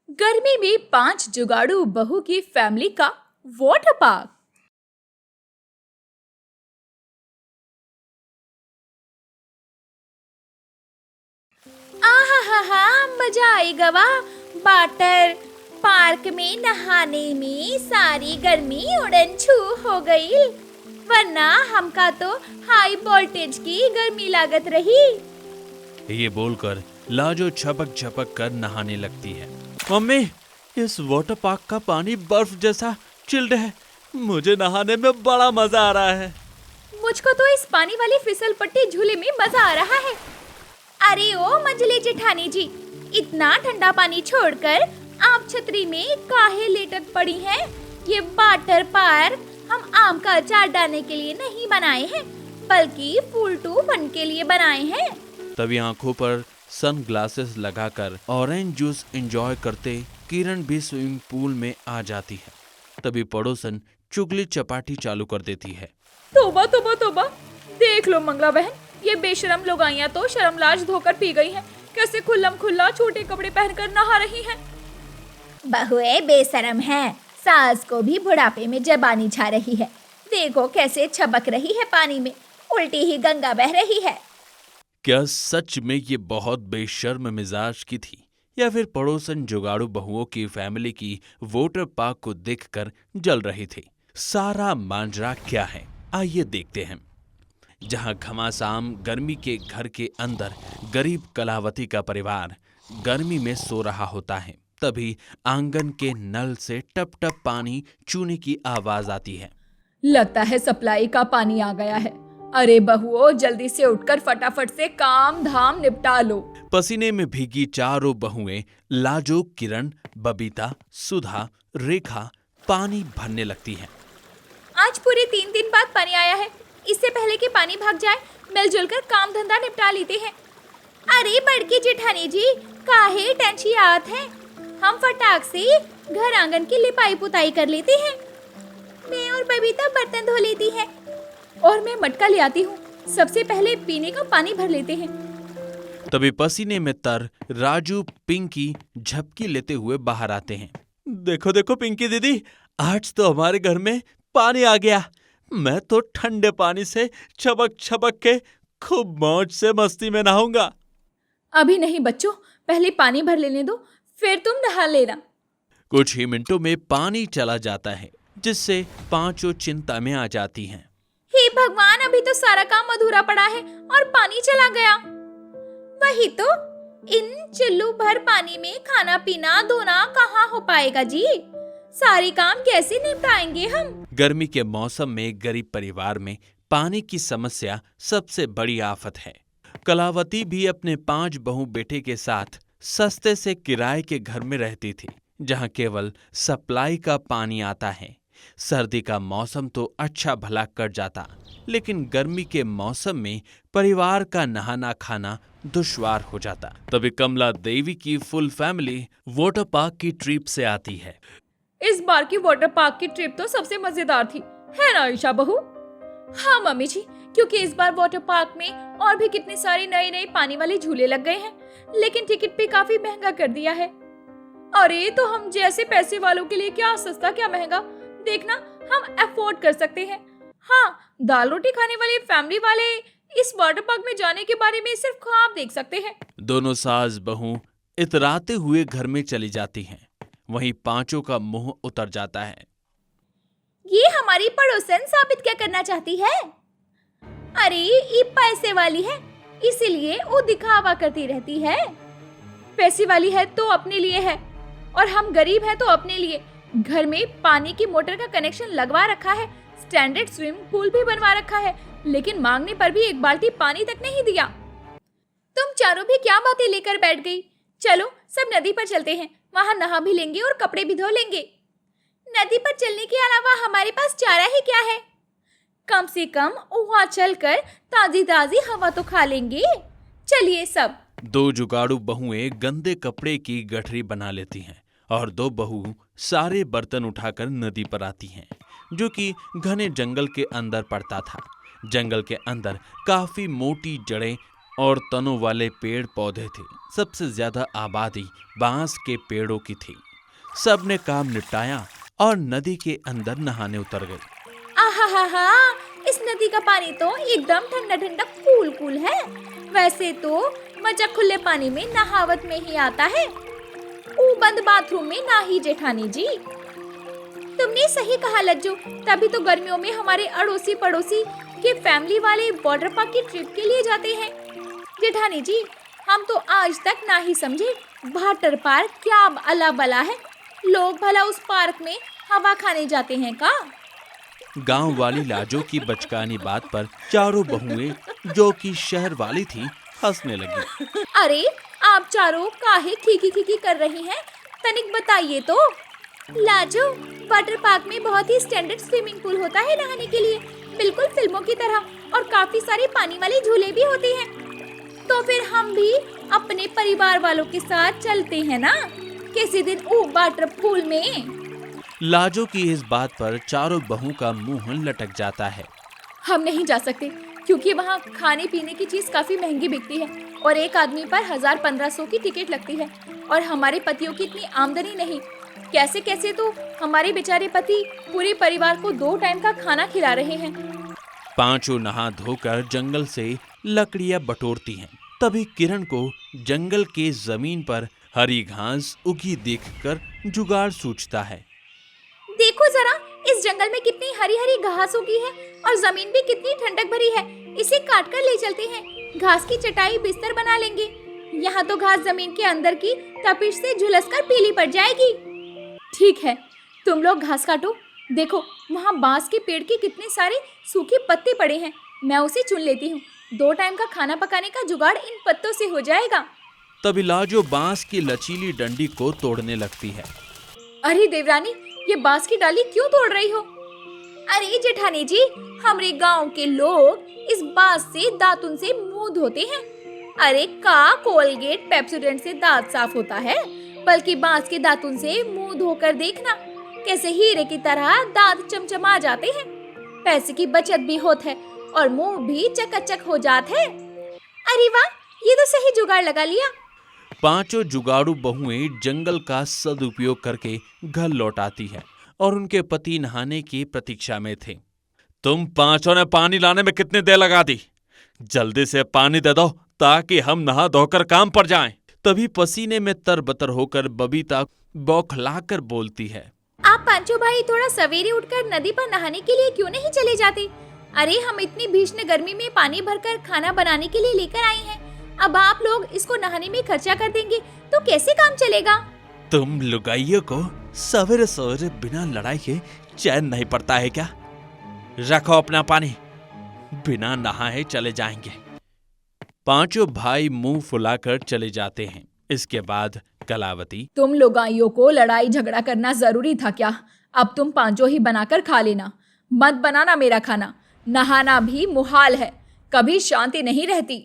गर्मी में 5 जुगाड़ू बहू की फैमिली का वाटर पार्क। आहा मजा आएगा वाह। वाटर पार्क में नहाने में सारी गर्मी उड़न छू हो गई, वरना हमका तो हाई वोल्टेज की गर्मी लागत रही। ये बोलकर लाजो छपक छपक कर नहाने लगती है। मम्मी, इस वाटर पार्क का पानी बर्फ जैसा चिल्ड है। मुझे नहाने में बड़ा मजा आ रहा है। मुझको तो इस पानी वाली फिसल पट्टी झूले में मजा आ रहा है। अरे ओ मंजली जेठानी जी, इतना ठंडा पानी छोड़कर आप छतरी में काहे लेटत पड़ी हैं? ये वाटर पार्क हम आम का अचार डालने के लिए नहीं बनाए हैं, बल्कि फूल टू फन के लिए बनाए हैं। तभी आंखों पर सनग्लासेस लगाकर ऑरेंज जूस एंजॉय करते किरण भी स्विमिंग पूल में आ जाती है। तभी पड़ोसन चुगली चपाटी चालू कर देती है। तोबा तोबा तोबा, देख लो मंगला बहन, ये बेशरम लोगाइयां तो शर्मलाज धोकर पी गई हैं। कैसे खुल्लम खुल्ला छोटे कपड़े पहनकर नहा रही हैं। बहुएं बेशरम हैं, सास को भी बुढ़ापे में जबानी छा रही है। देखो कैसे छबक रही है पानी में, उल्टी ही गंगा बह रही है। क्या सच में ये बहुत बेशर्म मिजाज की थी, या फिर पड़ोसन जुगाड़ू बहुओं की फैमिली की वाटर पार्क को देखकर जल रही थी? सारा मांजरा क्या है, आइए देखते हैं। जहां घमासान गर्मी के घर के अंदर गरीब कलावती का परिवार गर्मी में सो रहा होता है, तभी आंगन के नल से टप टप पानी चूने की आवाज आती है। लगता है सप्लाई का पानी आ गया है। अरे बहुओं, जल्दी से उठकर फटाफट से काम धाम निपटा लो। पसीने में भीगी चारों बहुएं लाजो, किरण, बबीता, सुधा, रेखा पानी भरने लगती हैं। आज पूरे 3 दिन बाद पानी आया है। इससे पहले कि पानी भाग जाए, मिलजुल कर काम धंधा निपटा लेते हैं। अरे बड़की जेठानी जी, काहे टेंशन आत है? हम फटाक से घर आंगन की लिपाई पुताई कर लेते हैं। मैं और बबीता बर्तन धो लेती है और मैं मटका ले आती हूँ। सबसे पहले पीने का पानी भर लेते हैं। तभी पसीने में तर राजू, पिंकी झपकी लेते हुए बाहर आते हैं। देखो देखो पिंकी दीदी, आज तो हमारे घर में पानी आ गया। मैं तो ठंडे पानी से छबक छबक के खूब मौज से मस्ती में नहाऊंगा। अभी नहीं बच्चों, पहले पानी भर लेने दो, फिर तुम नहा लेना। कुछ ही मिनटों में पानी चला जाता है, जिससे पांचों चिंता में आ जाती हैं। हे भगवान, अभी तो सारा काम अधूरा पड़ा है और पानी चला गया। वही तो, इन चुल्लू भर पानी में खाना पीना धोना कहाँ हो पाएगा जी? सारी काम कैसे निपटाएंगे हम? गर्मी के मौसम में गरीब परिवार में पानी की समस्या सबसे बड़ी आफत है। कलावती भी अपने 5 बहू बेटे के साथ सस्ते से किराए के घर में रहती थी, जहां केवल सप्लाई का पानी आता है। सर्दी का मौसम तो अच्छा भला कट जाता, लेकिन गर्मी के मौसम में परिवार का नहाना खाना दुश्वार हो जाता। तभी कमला देवी की फुल फैमिली वाटर पार्क की ट्रिप से आती है। इस बार की वाटर पार्क की ट्रिप तो सबसे मजेदार थी, है ना ईशा बहू? हाँ मम्मी जी, क्योंकि इस बार वाटर पार्क में और भी कितने सारे नए नए पानी वाले झूले लग गए हैं, लेकिन टिकट भी काफी महंगा कर दिया है। अरे तो हम जैसे पैसे वालों के लिए क्या सस्ता क्या महंगा, देखना हम अफोर्ड कर सकते हैं। हाँ, दाल रोटी खाने वाली फैमिली वाले इस वाटर पार्क में जाने के बारे में सिर्फ ख्वाब देख सकते हैं। दोनों सास बहू इतराते हुए घर में चली जाती हैं। वहीं पांचों का मुंह उतर जाता है। ये हमारी पड़ोसन साबित क्या करना चाहती है? अरे ये पैसे वाली है, इसीलिए वो दिखावा करती रहती है। पैसे वाली है तो अपने लिए है, और हम गरीब हैं तो अपने लिए। घर में पानी की मोटर का कनेक्शन लगवा रखा है, स्टैंडर्ड स्विमिंग पूल भी बनवा रखा है, लेकिन मांगने पर भी एक बाल्टी पानी तक नहीं दिया। तुम चारों भी क्या बातें लेकर बैठ गई? चलो सब नदी पर चलते हैं, वहां नहा भी लेंगे और कपड़े भी धो लेंगे। नदी पर चलने के अलावा हमारे पास चारा ही क्या है? कम से कम वहां चलकर ताजी ताजी हवा तो खा लेंगे। चलिए सब। 2 जुगाड़ू बहुएं गंदे कपड़े की गठरी बना लेती हैं और 2 बहू सारे बर्तन उठाकर नदी पर आती हैं, जो कि घने जंगल के अंदर पड़ता था। जंगल के अंदर काफी मोटी जड़ें और तनों वाले पेड़ पौधे थे। सबसे ज्यादा आबादी बांस के पेड़ों की थी। सबने काम निपटाया और नदी के अंदर नहाने उतर गए। आहा, इस नदी का पानी तो एकदम ठंडा ठंडा कूल कूल है। वैसे तो मजा खुले पानी में नहावत में ही आता है, वो बंद बाथरूम में ना ही जेठानी जी। तुमने सही कहा लज्जू, तभी तो गर्मियों में हमारे अड़ोसी पड़ोसी के फैमिली वाले वाटर पार्क की ट्रिप के लिए जाते हैं। जेठानी जी, हम तो आज तक ना ही समझे वाटर पार्क क्या अला बला है। लोग भला उस पार्क में हवा खाने जाते हैं का? गांव वाली लाजो की बचकानी बात पर चारों बहुएं, जो कि शहर वाली थी, हंसने लगी। अरे आप चारों काहे खीखी खीखी कर रही हैं? तनिक बताइए तो। लाजो, वाटर पार्क में बहुत ही स्टैंडर्ड स्विमिंग पूल होता है नहाने के लिए, बिल्कुल फिल्मों की तरह, और काफी सारे पानी वाले झूले भी होते हैं। तो फिर हम भी अपने परिवार वालों के साथ चलते हैं ना किसी दिन वो वाटर पूल में। लाजो की इस बात पर चारों बहू का मुंह लटक जाता है। हम नहीं जा सकते क्योंकि वहाँ खाने पीने की चीज काफी महंगी बिकती है और एक आदमी पर 1000-1500 की टिकट लगती है, और हमारे पतियों की इतनी आमदनी नहीं। कैसे कैसे तो हमारे बेचारे पति पूरे परिवार को 2 टाइम का खाना खिला रहे हैं। पांचों नहा धोकर जंगल से लकड़ियां बटोरती हैं। तभी किरण को जंगल के जमीन पर हरी घास उगी देखकर जुगाड़ सूझता है। देखो जरा, इस जंगल में कितनी हरी हरी घास उगी है और जमीन भी कितनी ठंडक भरी है। इसे काट कर ले चलते हैं, घास की चटाई बिस्तर बना लेंगे। यहाँ तो घास जमीन के अंदर की तपिश से झुलसकर पीली पड़ जाएगी। ठीक है, तुम लोग घास काटो। देखो वहाँ बांस के पेड़ के कितने सारे सूखे पत्ते पड़े हैं, मैं उसे चुन लेती हूँ। 2 टाइम का खाना पकाने का जुगाड़ इन पत्तों से हो जाएगा। तभी लाजो बांस की लचीली डंडी को तोड़ने लगती है। अरे देवरानी, ये बांस की डाली क्यों तोड़ रही हो? अरे जेठानी जी, हमारे गांव के लोग इस बांस से दातुन से मुंह धोते हैं। अरे का कोलगेट पेप्सोडेंट से दांत साफ होता है, बल्कि बांस के दातुन से मुंह धोकर देखना कैसे हीरे की तरह दांत चमचमा जाते हैं। पैसे की बचत भी होती है और मुंह भी चकाचक हो जाते हैं। अरे वाह, ये तो सही जुगाड़ लगा लिया। पांचों जुगाड़ू बहुएं जंगल का सदुपयोग करके घर लौट आती है और उनके पति नहाने की प्रतीक्षा में थे। तुम पांचों ने पानी लाने में कितनी देर लगा दी? जल्दी से पानी दे दो ताकि हम नहा धोकर काम पर जाएं। तभी पसीने में तरबतर होकर बबीता बौखलाकर बोलती है। आप पांचों भाई थोड़ा सवेरे उठकर नदी पर नहाने के लिए क्यों नहीं चले जाते? अरे हम इतनी भीषण गर्मी में पानी भरकर खाना बनाने के लिए लेकर आए हैं। अब आप लोग इसको नहाने में खर्चा कर देंगे तो कैसे काम चलेगा? तुम लुगाइयों को सवेरे सवेरे बिना लड़ाई के चैन नहीं पड़ता है क्या? रखो अपना पानी, बिना नहाए चले जाएंगे। पांचों भाई मुंह फुलाकर चले जाते हैं। इसके बाद कलावती, तुम लुगाइयों को लड़ाई झगड़ा करना जरूरी था क्या? अब तुम पांचों ही बनाकर खा लेना, मत बनाना मेरा खाना। नहाना भी मुहाल है, कभी शांति नहीं रहती।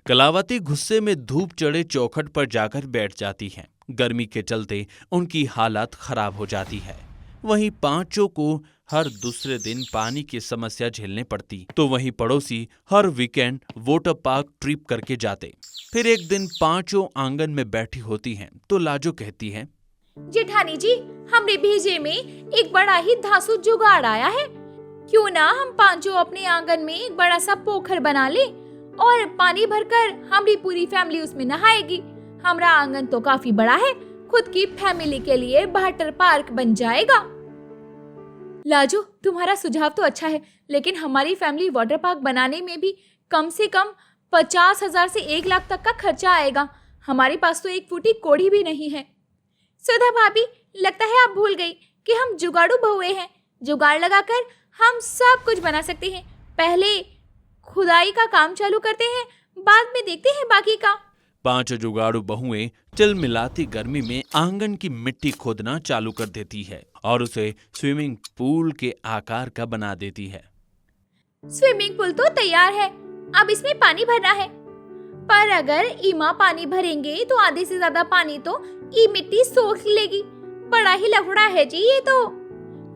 कलावती गुस्से में धूप चढ़े चौखट पर जाकर बैठ जाती है। गर्मी के चलते उनकी हालत खराब हो जाती है। वहीं पांचों को हर दूसरे दिन पानी की समस्या झेलने पड़ती, तो वहीं पड़ोसी हर वीकेंड वाटर पार्क ट्रिप करके जाते। फिर एक दिन पांचों आंगन में बैठी होती हैं तो लाजो कहती है, जेठानी जी, हमरे भेजे में एक बड़ा ही धांसू जुगाड़ आया है। क्यों ना हम पांचों अपने आंगन में एक बड़ा सा पोखर बना ले और पानी भरकर हमारी पूरी फैमिली उसमें नहाएगी। हमारा आंगन तो काफी बड़ा है, खुद की फैमिली के लिए वाटर पार्क बन जाएगा। लाजो, तुम्हारा सुझाव तो अच्छा है, लेकिन हमारी फैमिली वाटर पार्क बनाने में भी कम से कम 50,000 से 1 लाख तक का खर्चा आएगा। हमारे पास तो 1 फुटी कोड़ी भी नहीं है। सुधा भाभी, लगता है आप भूल गई कि हम जुगाड़ू बहुए हैं। जुगाड़ लगाकर हम सब कुछ बना सकते हैं। पहले खुदाई का काम चालू करते हैं, बाद में देखते हैं बाकी का। पांचों जुगाड़ू बहुएं चिलमिलाती गर्मी में आंगन की मिट्टी खोदना चालू कर देती है और उसे स्विमिंग पूल के आकार का बना देती है। स्विमिंग पूल तो तैयार है, अब इसमें पानी भरना है। पर अगर ईमा पानी भरेंगे तो आधे से ज्यादा पानी तो ई मिट्टी सोख लेगी। बड़ा ही लफड़ा है जी ये तो।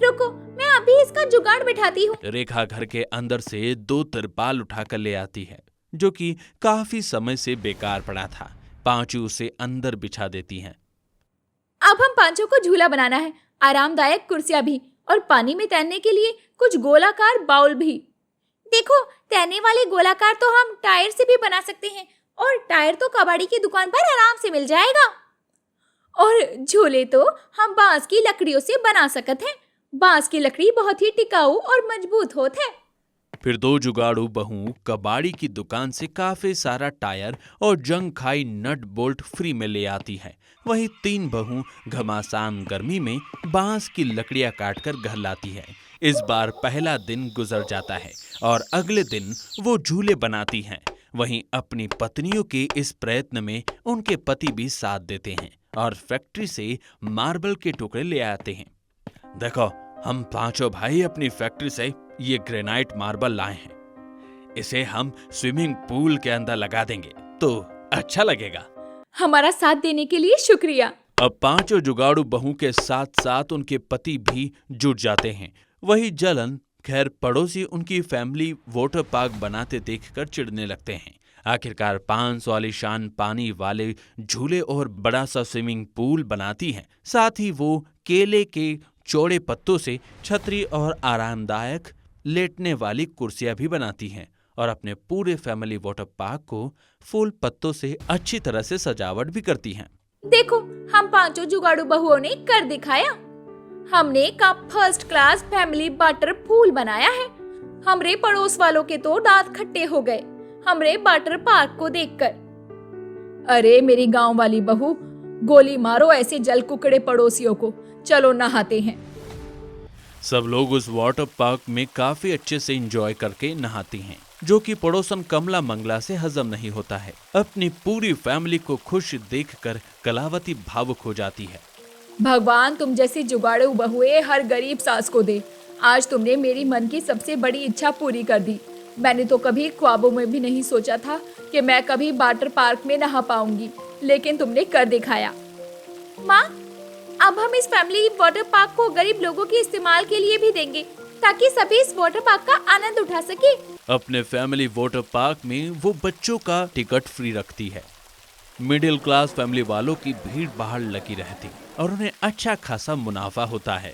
रुको, मैं अभी इसका जुगाड़ बिठाती हूँ। रेखा घर के अंदर से 2 तिरपाल उठाकर ले आती है जो कि काफी समय से बेकार पड़ा था। पांचू उसे अंदर बिछा देती हैं। अब हम पांचों को झूला बनाना है, आरामदायक कुर्सियां भी और पानी में तैरने के लिए कुछ गोलाकार बाउल भी। देखो, तैरने वाले गोलाकार तो हम टायर से भी बना सकते हैं और टायर तो कबाड़ी की दुकान पर आराम से मिल जाएगा। और झूले तो हम बांस की लकड़ियों से बना सकते हैं। बांस की लकड़ी बहुत ही टिकाऊ और मजबूत होती है। फिर दो जुगाड़ू बहू कबाड़ी की दुकान से काफी सारा टायर और जंग खाई नट बोल्ट फ्री में ले आती है। वहीं तीन बहू घमासान गर्मी में बांस की लकड़ियां काटकर घर लाती है। इस बार पहला दिन गुजर जाता है और अगले दिन वो झूले बनाती हैं। वहीं अपनी पत्नियों के इस प्रयत्न में उनके पति भी साथ देते हैं और फैक्ट्री से मार्बल के टुकड़े ले आते हैं। देखो, हम पांचों भाई अपनी फैक्ट्री से ये ग्रेनाइट मार्बल लाए हैं। इसे हम स्विमिंग पूल के अंदर लगा देंगे तो अच्छा लगेगा। हमारा साथ देने के लिए शुक्रिया। अब पांचों जुगाड़ू बहू के साथ साथ उनके पति भी जुट जाते हैं। वही जलन खैर पड़ोसी उनकी फैमिली वाटर पार्क बनाते देखकर चिढ़ने लगते हैं। आखिरकार 500 आलीशान पानी वाले झूले और बड़ा सा स्विमिंग पूल बनाती हैं। साथ ही वो केले के चौड़े पत्तों से छतरी और आरामदायक लेटने वाली कुर्सियां भी बनाती हैं और अपने पूरे फैमिली वाटर पार्क को फूल पत्तों से अच्छी तरह से सजावट भी करती हैं। देखो, हम पांचों जुगाड़ू बहुओं ने कर दिखाया। हमने का first class family water pool बनाया है। हमरे पड़ोस वालों के तो दांत खट्टे हो गए हमरे वाटर पार्क को देखकर। अरे मेरी गांव वाली बहू, गोली मारो ऐसे जल कुकड़े पड़ोसियों को। चलो नहाते हैं। सब लोग उस वाटर पार्क में काफी अच्छे से एंजॉय करके नहाती हैं, जो कि पड़ोसन कमला मंगला से हजम नहीं होता है। अपनी पूरी फैमिली को खुश देखकर कलावती भावुक हो जाती है। भगवान तुम जैसी जुगाड़ू बहुए हर गरीब सास को दे। आज तुमने मेरी मन की सबसे बड़ी इच्छा पूरी कर दी। मैंने तो कभी ख्वाबों में भी नहीं सोचा था कि मैं कभी वाटर पार्क में नहा पाऊंगी, लेकिन तुमने कर दिखाया। माँ, अब हम इस फैमिली वाटर पार्क को गरीब लोगों के इस्तेमाल के लिए भी देंगे ताकि सभी इस वाटर पार्क का आनंद उठा सके। अपने फैमिली वाटर पार्क में वो बच्चों का टिकट फ्री रखती है। मिडिल क्लास फैमिली वालों की भीड़ बाहर लगी रहती और उन्हें अच्छा खासा मुनाफा होता है।